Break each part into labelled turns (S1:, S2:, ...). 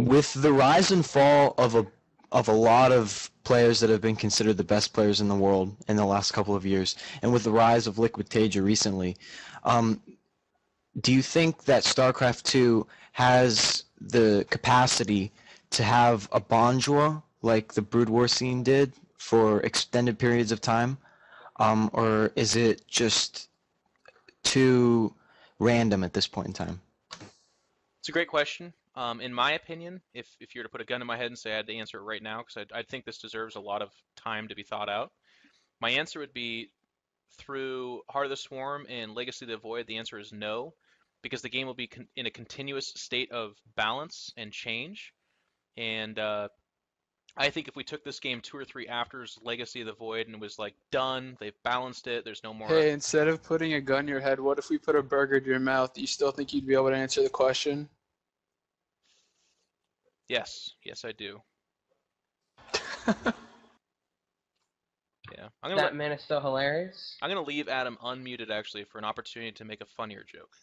S1: With the rise and fall of a lot of players that have been considered the best players in the world in the last couple of years, and with the rise of Liquid Tasia recently, do you think that StarCraft 2 has the capacity to have a bonjour like the Brood War scene did for extended periods of time, or is it just too random at this point in time?
S2: It's a great question. In my opinion, if you were to put a gun to my head and say I had to answer it right now, because I think this deserves a lot of time to be thought out, my answer would be through Heart of the Swarm and Legacy of the Void, the answer is no, because the game will be in a continuous state of balance and change. And I think if we took this game 2 or 3 afters Legacy of the Void and it was like done, they've balanced it, there's no more.
S3: Hey, instead of putting a gun in your head, what if we put a burger to your mouth? Do you still think you'd be able to answer the question?
S2: Yes, I do. Yeah,
S4: That man is so hilarious.
S2: I'm gonna leave Adam unmuted actually for an opportunity to make a funnier joke.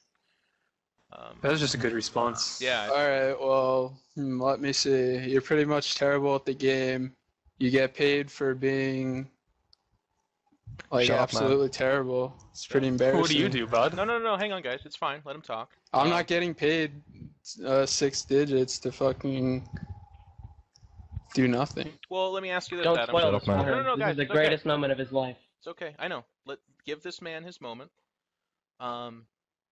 S5: That was just a good response.
S2: Yeah.
S3: Alright, well, let me see. You're pretty much terrible at the game. You get paid for being, like,
S5: Shut up,
S3: absolutely terrible. It's pretty embarrassing.
S5: What do you do, bud?
S2: No, hang on, guys. It's fine. Let him talk.
S3: I'm not getting paid 6 digits to fucking do nothing.
S2: Well, let me ask you this,
S4: Don't
S2: Adam.
S4: spoil this for him.
S2: No,
S4: This
S2: guys,
S4: is the
S2: it's
S4: greatest
S2: okay.
S4: moment of his life.
S2: It's okay. I know. Give this man his moment.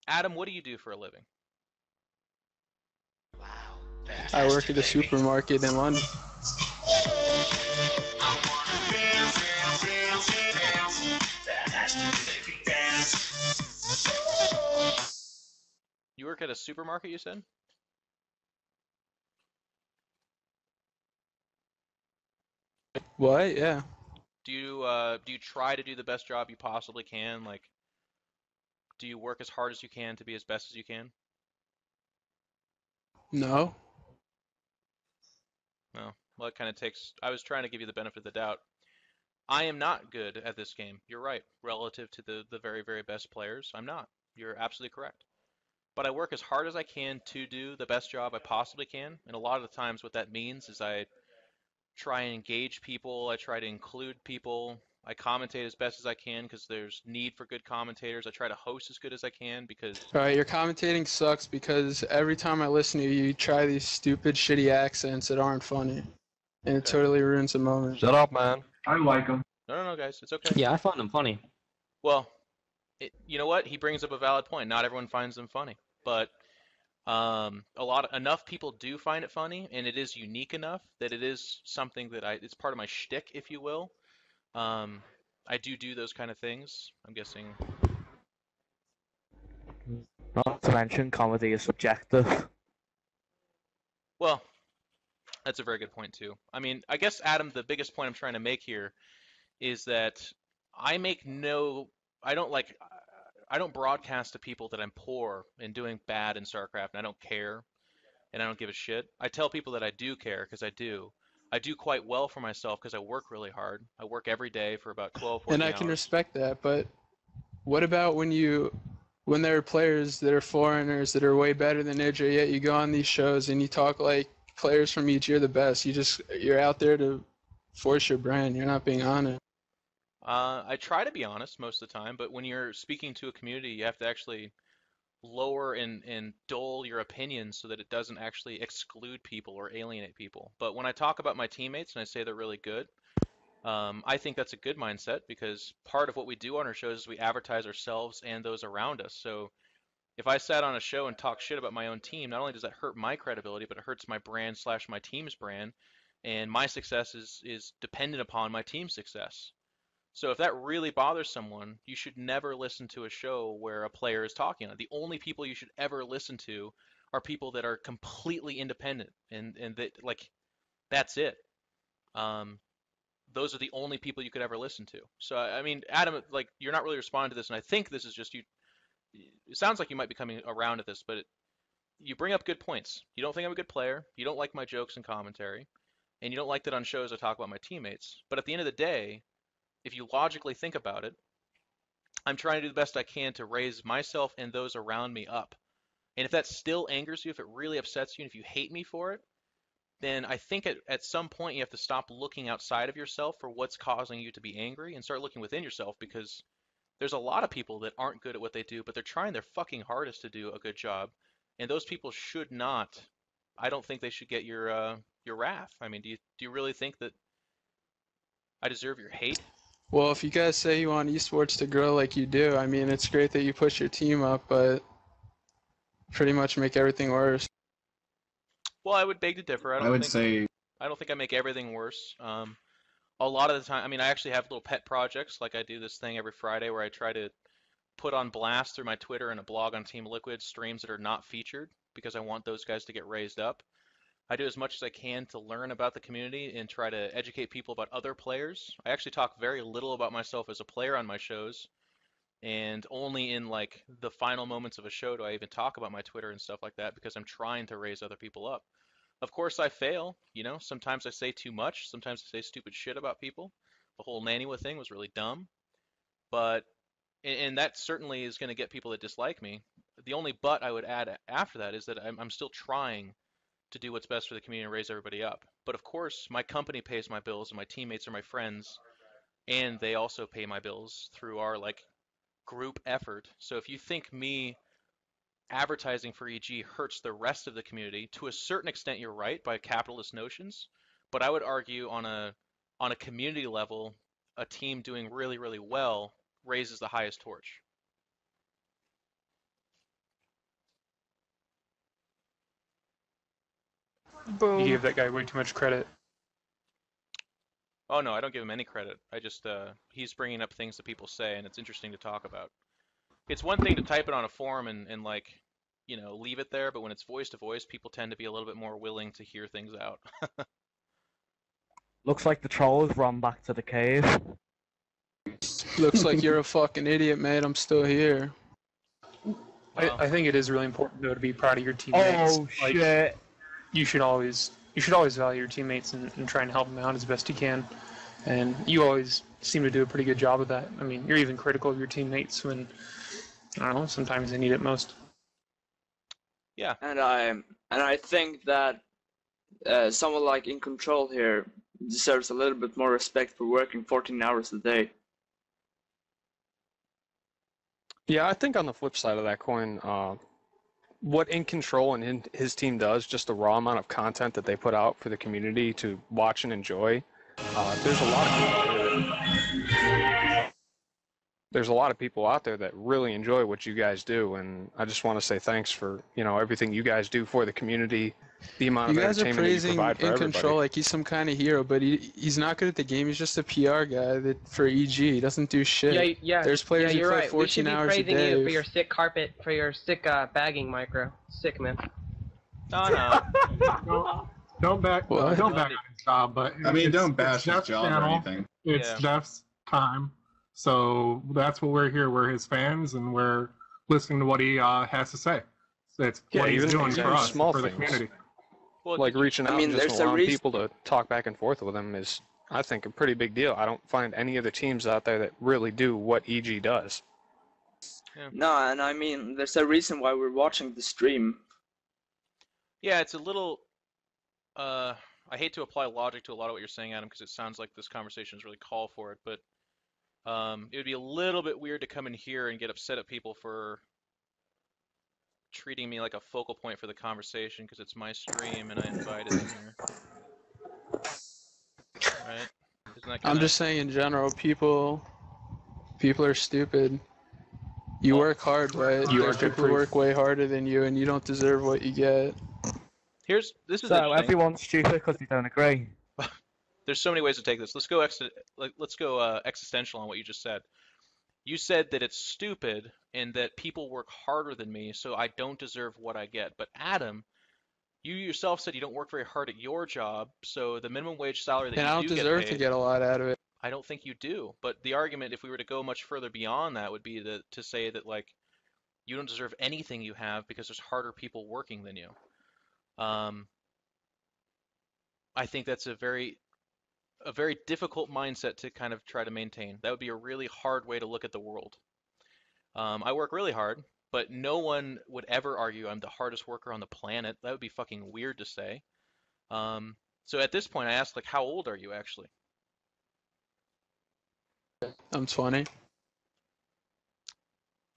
S2: Adam, what do you do for a living?
S3: I work at a supermarket in London.
S2: You work at a supermarket, you said?
S3: What? Yeah.
S2: Do you try to do the best job you possibly can? Like, do you work as hard as you can to be as best as you can?
S3: No.
S2: No. Well, it kind of takes. I was trying to give you the benefit of the doubt. I am not good at this game. You're right. Relative to the very, very best players, I'm not. You're absolutely correct. But I work as hard as I can to do the best job I possibly can. And a lot of the times what that means is I try and engage people. I try to include people. I commentate as best as I can because there's need for good commentators. I try to host as good as I can because...
S3: Alright, your commentating sucks because every time I listen to you, you try these stupid, shitty accents that aren't funny. And it totally ruins the moment.
S6: Shut up, man.
S7: I like him.
S2: No, guys. It's okay.
S4: Yeah, I find them funny.
S2: Well, you know what? He brings up a valid point. Not everyone finds them funny. But enough people do find it funny, and it is unique enough that it is something that it's part of my shtick, if you will. I do those kind of things. I'm guessing.
S6: Not to mention, comedy is subjective.
S2: Well, that's a very good point too. I mean, I guess Adam, the biggest point I'm trying to make here is that I don't broadcast to people that I'm poor and doing bad in StarCraft, and I don't care, and I don't give a shit. I tell people that I do care because I do. I do quite well for myself because I work really hard. I work every day for about 12, 14
S3: And I
S2: hours.
S3: can respect that, but what about when there are players that are foreigners that are way better than Idra, yet you go on these shows and you talk like players from each year the best. You're out there to force your brand. You're not being honest.
S2: I try to be honest most of the time, but when you're speaking to a community, you have to actually lower and dull your opinions so that it doesn't actually exclude people or alienate people. But when I talk about my teammates and I say they're really good, I think that's a good mindset because part of what we do on our shows is we advertise ourselves and those around us. So if I sat on a show and talked shit about my own team, not only does that hurt my credibility, but it hurts my brand / my team's brand, and my success is dependent upon my team's success. So if that really bothers someone, you should never listen to a show where a player is talking on it. The only people you should ever listen to are people that are completely independent and that that's it. Those are the only people you could ever listen to. So I mean, Adam, you're not really responding to this, and I think this is just you. It sounds like you might be coming around at this, but you bring up good points. You don't think I'm a good player. You don't like my jokes and commentary, and you don't like that on shows I talk about my teammates. But at the end of the day, if you logically think about it, I'm trying to do the best I can to raise myself and those around me up. And if that still angers you, if it really upsets you, and if you hate me for it, then I think at some point you have to stop looking outside of yourself for what's causing you to be angry and start looking within yourself, because there's a lot of people that aren't good at what they do, but they're trying their fucking hardest to do a good job, and those people should not. I don't think they should get your wrath. I mean, do you really think that I deserve your hate?
S3: Well, if you guys say you want esports to grow like you do, I mean, it's great that you push your team up, but pretty much make everything worse.
S2: Well, I would beg to differ.
S7: I would say
S2: I don't think I make everything worse. A lot of the time, I mean, I actually have little pet projects. Like I do this thing every Friday where I try to put on blast through my Twitter and a blog on Team Liquid streams that are not featured because I want those guys to get raised up. I do as much as I can to learn about the community and try to educate people about other players. I actually talk very little about myself as a player on my shows, and only in like the final moments of a show do I even talk about my Twitter and stuff like that because I'm trying to raise other people up. Of course, I fail. Sometimes I say too much. Sometimes I say stupid shit about people. The whole Naniwa thing was really dumb, but and that certainly is going to get people that dislike me. The only but I would add after that is that I'm still trying to do what's best for the community and raise everybody up. But of course, my company pays my bills and my teammates are my friends, and they also pay my bills through our like group effort. So if you think me advertising for EG hurts the rest of the community, to a certain extent you're right by capitalist notions, but I would argue on a community level, a team doing really, really well raises the highest torch.
S5: You gave that guy way too much credit.
S2: Oh no, I don't give him any credit. I just he's bringing up things that people say, and it's interesting to talk about. It's one thing to type it on a forum and like, leave it there, but when it's voice to voice, people tend to be a little bit more willing to hear things out.
S6: Looks like the trolls run back to the cave.
S3: Looks like you're a fucking idiot, mate. I'm still here.
S5: I think it is really important though to be proud of your teammates.
S6: Oh shit!
S5: You should always value your teammates and try and help them out as best you can. And you always seem to do a pretty good job of that. I mean, you're even critical of your teammates when, I don't know, sometimes they need it most.
S2: Yeah.
S8: And I think that someone like In Control here deserves a little bit more respect for working 14 hours a day.
S9: Yeah, I think on the flip side of that coin, what In Control and his team does, just the raw amount of content that they put out for the community to watch and enjoy, there's a lot of people out there that really enjoy what you guys do, and I just want to say thanks for everything you guys do for the community, the amount of entertainment that you provide for everybody.
S3: You guys are praising In Control like he's some kind of hero, but he's not good at the game. He's just a PR guy for EG. He doesn't do shit.
S10: Yeah.
S3: There's players who play 14 hours a day.
S10: We should be praising you for your sick carpet, for your sick bagging micro. Sick, man.
S2: Oh no.
S11: Don't back on his job, but
S7: I mean, don't bash his job or anything.
S11: It's Jeff's time, so that's what we're here. We're his fans, and we're listening to what he has to say. So it's what he's doing for us, for the community.
S2: Well,
S9: like reaching out and just allowing people to talk back and forth with him is, I think, a pretty big deal. I don't find any other teams out there that really do what EG does.
S2: Yeah.
S8: No, and I mean, there's a reason why we're watching the stream.
S2: Yeah, it's a little. I hate to apply logic to a lot of what you're saying, Adam, because it sounds like this conversation is really call for it, but it would be a little bit weird to come in here and get upset at people for treating me like a focal point for the conversation because it's my stream and I invited them here. Right? Isn't that
S3: I'm just saying in general, people are stupid. You work hard, but there's people who work way harder than you, and you don't deserve what you get.
S6: So everyone's stupid because you don't agree.
S2: There's so many ways to take this. Let's go existential on what you just said. You said that it's stupid and that people work harder than me, so I don't deserve what I get. But Adam, you yourself said you don't work very hard at your job, so the minimum wage salary that you do get paid.
S3: And I don't deserve to get a lot out of it.
S2: I don't think you do. But the argument, if we were to go much further beyond that, would be to say that like you don't deserve anything you have because there's harder people working than you. I think that's a very difficult mindset to kind of try to maintain. That would be a really hard way to look at the world. I work really hard, but no one would ever argue I'm the hardest worker on the planet. That would be fucking weird to say. So at this point, I asked, like, how old are you actually?
S3: I'm 20.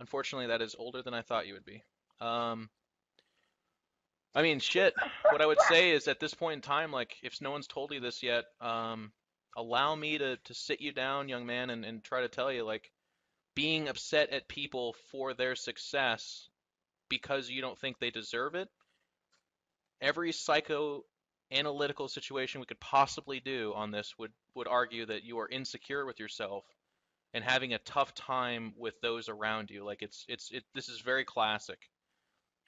S2: Unfortunately, that is older than I thought you would be. I mean, shit. What I would say is at this point in time, like, if no one's told you this yet, allow me to sit you down, young man, and try to tell you, like, being upset at people for their success because you don't think they deserve it, every psychoanalytical situation we could possibly do on this would argue that you are insecure with yourself and having a tough time with those around you. Like, this is very classic.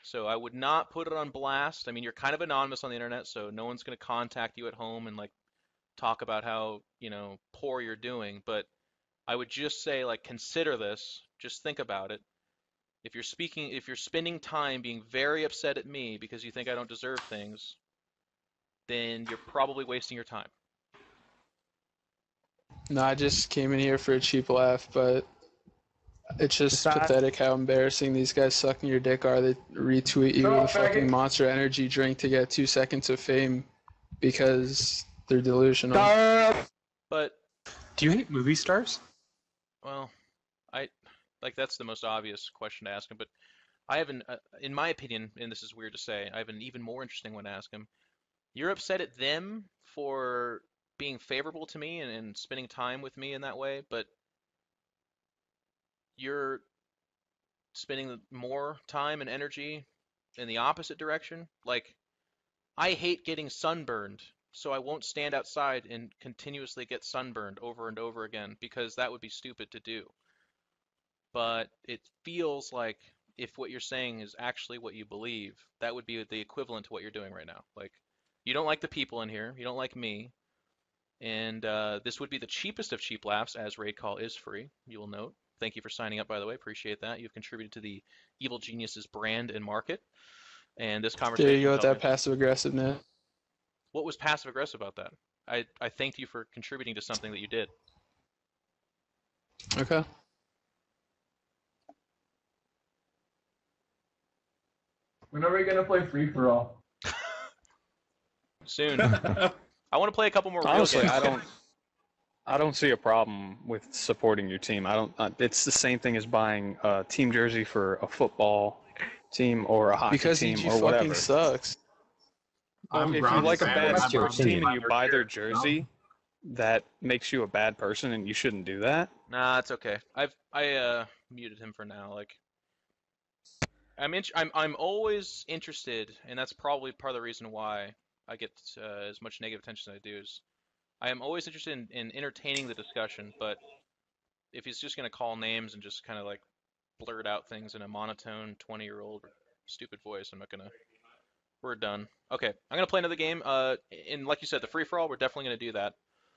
S2: So I would not put it on blast. I mean, you're kind of anonymous on the internet, so no one's going to contact you at home and like talk about how, poor you're doing, but I would just say, like, consider this, just think about it. If you're spending time being very upset at me because you think I don't deserve things, then you're probably wasting your time.
S3: No, I just came in here for a cheap laugh, but it's just pathetic how embarrassing these guys sucking your dick are. They retweet you with a fucking Monster Energy drink to get 2 seconds of fame because they're delusional.
S2: But
S5: do you hate movie stars?
S2: Well, that's the most obvious question to ask him, but I have in my opinion, and this is weird to say, I have an even more interesting one to ask him. You're upset at them for being favorable to me and spending time with me in that way, but you're spending more time and energy in the opposite direction. Like, I hate getting sunburned, so I won't stand outside and continuously get sunburned over and over again because that would be stupid to do. But it feels like if what you're saying is actually what you believe, that would be the equivalent to what you're doing right now. Like, you don't like the people in here, you don't like me, and this would be the cheapest of cheap laughs, as raid call is free, you will note. Thank you for signing up, by the way. Appreciate that. You've contributed to the Evil Geniuses brand and market. And this conversation.
S3: There you go with that passive aggressiveness.
S2: What was passive aggressive about that? I thanked you for contributing to something that you did.
S3: Okay.
S12: When are we gonna play free for all?
S2: Soon. I want to play a couple more real
S9: Honestly,
S2: games.
S9: I don't see a problem with supporting your team. It's the same thing as buying a team jersey for a football team or a hockey team or whatever.
S3: Fucking sucks.
S9: If you like a bad sports team and you buy their jersey, that makes you a bad person, and you shouldn't do that.
S2: Nah, it's okay. I muted him for now. Like, I'm always interested, and that's probably part of the reason why I get as much negative attention as I do. Is I am always interested in entertaining the discussion, but if he's just gonna call names and just kind of like blurt out things in a monotone 20-year-old stupid voice, I'm not gonna. We're done. Okay, I'm gonna play another game. And like you said, the free for all, we're definitely gonna do that.